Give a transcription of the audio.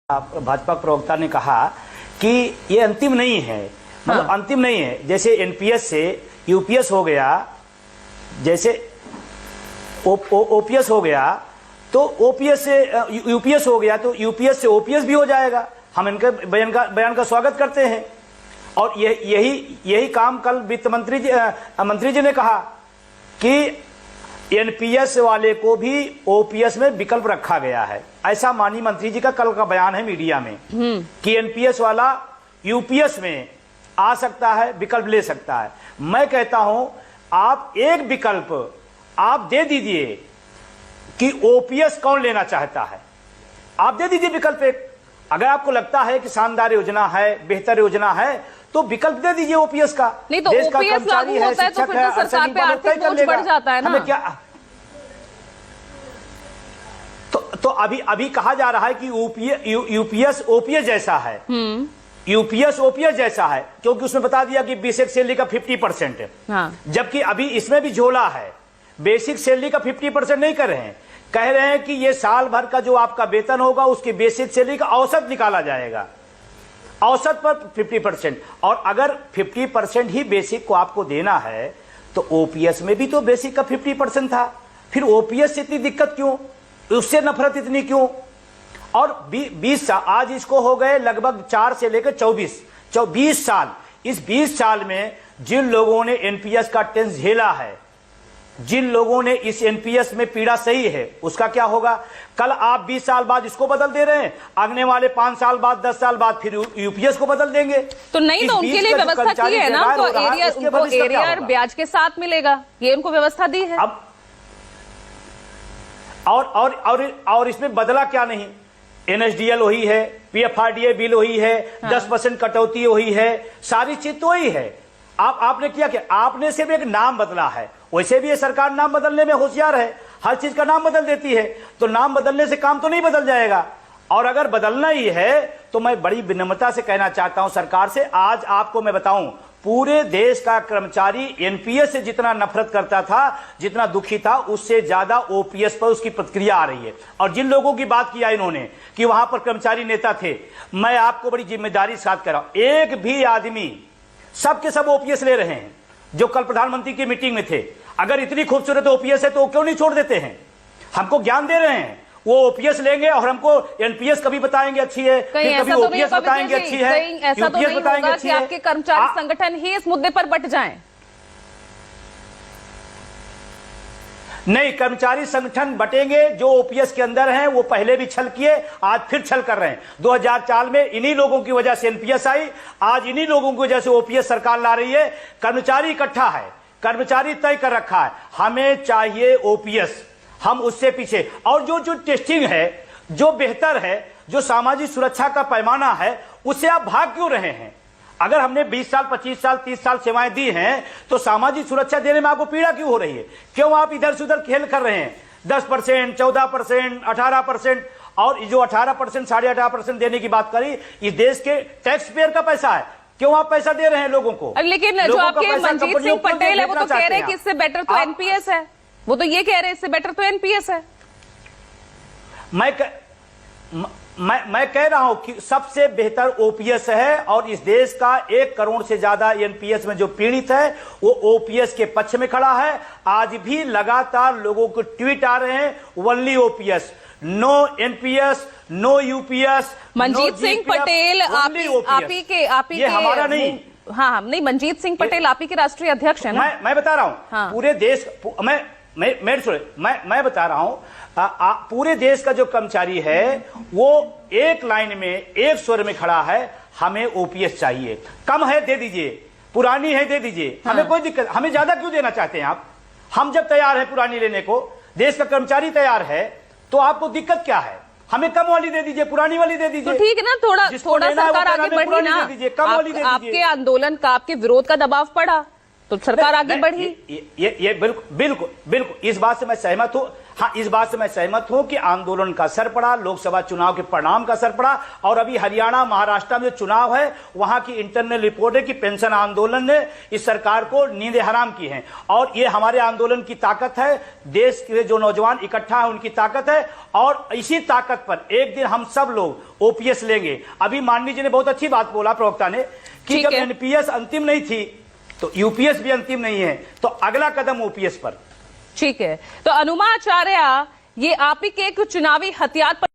भाजपा प्रवक्ता ने कहा कि ये अंतिम नहीं है, मतलब अंतिम नहीं है। जैसे एनपीएस से यूपीएस हो गया, जैसे ओपीएस हो गया, तो ओपीएस से यूपीएस हो गया, तो यूपीएस से ओपीएस भी हो जाएगा। हम इनके बयान का स्वागत करते हैं। और यही काम कल वित्त मंत्री जी ने कहा कि एनपीएस वाले को भी ओपीएस में विकल्प रखा गया है। ऐसा माननीय मंत्री जी का कल का बयान है मीडिया में कि एनपीएस वाला यूपीएस में आ सकता है, विकल्प ले सकता है। मैं कहता हूं आप एक विकल्प आप दे दीजिए कि ओपीएस कौन लेना चाहता है, आप दे दीजिए विकल्प एक। अगर आपको लगता है कि शानदार योजना है, बेहतर योजना है, तो विकल्प दे दीजिए ओपीएस का। नहीं तो ओपीएस लागू होता है तो फिर तो सरकार पे आर्थिक बोझ बढ़ जाता है ना। हमें क्या तो अभी कहा जा रहा है कि यूपीएस ओपीएस जैसा है, यूपीएस ओपीएस जैसा है, क्योंकि उसमें बता दिया कि बेसिक सैलरी का 50% है। जबकि अभी इसमें भी झोला है, बेसिक सैलरी का 50% नहीं कर रहे हैं, कह रहे हैं कि ये साल भर का जो आपका वेतन होगा उसकी बेसिक सैलरी का औसत निकाला जाएगा, औसत पर 50%। और अगर 50% ही बेसिक को आपको देना है तो ओपीएस में भी तो बेसिक का 50% था, फिर ओपीएस से इतनी दिक्कत क्यों, उससे नफरत इतनी क्यों? और 20 साल आज इसको हो गए, लगभग 4 से लेकर 20 साल। इस 20 साल में जिन लोगों ने एनपीएस का टेंस झेला है, जिन लोगों ने इस एनपीएस में पीड़ा सही है, उसका क्या होगा? कल आप 20 साल बाद इसको बदल दे रहे हैं, आगने वाले 5 साल बाद, 10 साल बाद फिर यूपीएस को बदल देंगे। तो नहीं, तो उनके लिए व्यवस्था की है ना, तो एरियर ब्याज के साथ मिलेगा, ये उनको व्यवस्था दी है। अब और इसमें बदला क्या नहीं, एनएसडीएल वही है, पीएफआरडीए बिल वही है, 10% कटौती वही है, सारी चीज तो वही है। आपने किया क्या? आपने सिर्फ एक नाम बदला है। वैसे भी ये सरकार नाम बदलने में होशियार है, हर चीज का नाम बदल देती है, तो नाम बदलने से काम तो नहीं बदल जाएगा। और अगर बदलना ही है तो मैं बड़ी विनम्रता से कहना चाहता हूं सरकार से, आज आपको मैं बताऊं, पूरे देश का कर्मचारी एनपीएस से जितना नफरत करता था, जितना दुखी था, उससे ज्यादा ओपीएस पर उसकी प्रतिक्रिया आ रही है। और जिन लोगों की बात किया इन्होंने कि वहां पर कर्मचारी नेता थे, मैं आपको बड़ी जिम्मेदारी के साथ कह रहा हूं, एक भी आदमी, सबके सब ओपीएस ले रहे हैं जो कल प्रधानमंत्री की मीटिंग में थे। अगर इतनी खूबसूरत ओपीएस है तो क्यों नहीं छोड़ देते हैं? हमको ज्ञान दे रहे हैं, वो ओपीएस लेंगे और हमको एनपीएस कभी बताएंगे अच्छी है, कभी ओपीएस बताएंगे अच्छी है, ऐसा तो नहीं होगा कि आपके कर्मचारी संगठन ही इस मुद्दे पर बट जाएं। नहीं, कर्मचारी संगठन बटेंगे, जो ओपीएस के अंदर हैं वो पहले भी छल किए, आज फिर छल कर रहे हैं। 2004 में इन्हीं लोगों की वजह से एनपीएस आई, आज इन्हीं लोगों की वजह से ओपीएस सरकार ला रही है। कर्मचारी इकट्ठा है, कर्मचारी तय कर रखा है, हमें चाहिए ओपीएस, हम उससे पीछे। और जो टेस्टिंग है, जो बेहतर है, जो सामाजिक सुरक्षा का पैमाना है, उससे आप भाग क्यों रहे हैं? अगर हमने 20 साल, 25 साल, 30 साल सेवाएं दी हैं, तो सामाजिक सुरक्षा देने में आपको पीड़ा क्यों हो रही है? क्यों आप इधर से उधर खेल कर रहे हैं? 10%, 14%, 18%, और जो 18%, 18.5% देने की बात करी, इस देश के टैक्स पेयर का पैसा है, क्यों आप पैसा दे रहे हैं लोगों को? लेकिन जो आपके मंजीत सिंह पटेल है वो तो कह रहे हैं कि इससे बेटर तो एनपीएस है, वो तो ये कह रहे हैं इससे बेटर तो एनपीएस है। मैं कह रहा हूं कि सबसे बेहतर ओपीएस है, और इस देश का 1 करोड़ से ज्यादा एनपीएस में जो पीड़ित है वो ओपीएस के पक्ष में खड़ा है। आज भी लगातार लोगों को ट्वीट आ रहे हैं, only OPS, no NPS, no UPS. Manjeet Singh Patel आप ही के हमारा नहीं, हाँ नहीं, मंजीत सिंह पटेल आप ही के राष्ट्रीय अध्यक्ष है ना। मैं बता रहा हूं पूरे देश, मैं बता रहा हूं पूरे देश का जो कर्मचारी है वो एक लाइन में, एक स्वर में खड़ा है, हमें ओपीएस चाहिए। कम है दे दीजिए, पुरानी है दे दीजिए, हमें कोई दिक्कत, हमें ज्यादा क्यों देना चाहते हैं आप? हम जब तैयार है पुरानी लेने को, देश का कर्मचारी तैयार है, तो आपको दिक्कत क्या है? हमें कम वाली दे दीजिए, पुरानी वाली दे दीजिए। तो ठीक है ना, थोड़ा सरकार आगे बढ़ी ना, आपके आंदोलन का, आपके विरोध का दबाव पड़ा तो सरकार आगे बढ़ी। ये बिल्कुल इस बात से मैं सहमत हूं। हाँ, इस बात से मैं सहमत हूं कि आंदोलन का असर पड़ा, लोकसभा चुनाव के परिणाम का असर पड़ा, और अभी हरियाणा महाराष्ट्र में जो चुनाव है वहां की इंटरनल रिपोर्ट है कि पेंशन आंदोलन ने इस सरकार को नींदें हराम की हैं, और ये हमारे आंदोलन की ताकत है, देश के जो नौजवान इकट्ठा है उनकी ताकत है, और इसी ताकत पर एक दिन हम सब लोग ओपीएस लेंगे। अभी माननीय जी ने बहुत अच्छी बात बोला, प्रवक्ता ने, कि जब एनपीएस अंतिम नहीं थी तो यूपीएस भी अंतिम नहीं है, तो अगला कदम ओपीएस पर। ठीक है, तो अनुमा आचार्य, ये आप ही के एक चुनावी हथियार पर